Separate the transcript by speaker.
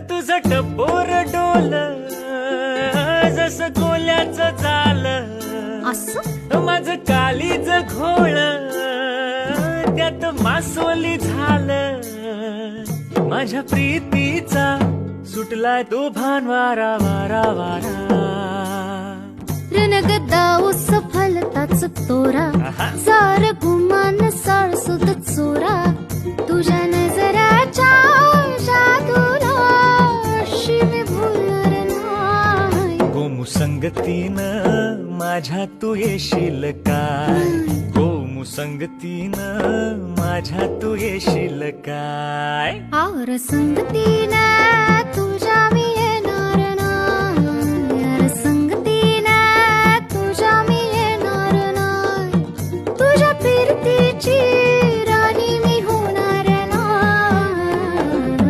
Speaker 1: तुझं टपोर डोल जस कोल्याचं झालं,
Speaker 2: असं
Speaker 1: माझं कालीच घोळ त्यात मासोली झालं. माझ्या प्रीतीचा सुटलाय तो भान वारा वारा वारा.
Speaker 2: रणगदा उस फलताच तोरा,
Speaker 1: आहा.
Speaker 2: सार गुमान साळसुद चोरा. तुझ्या नजराच्या जादूला अशी मी भुलणार नाही.
Speaker 1: गोमू संगतीनं माझ्या तू येशील काय, गोमू संगतीनं माझ्या तू येशील काय.
Speaker 2: आर संगतीनं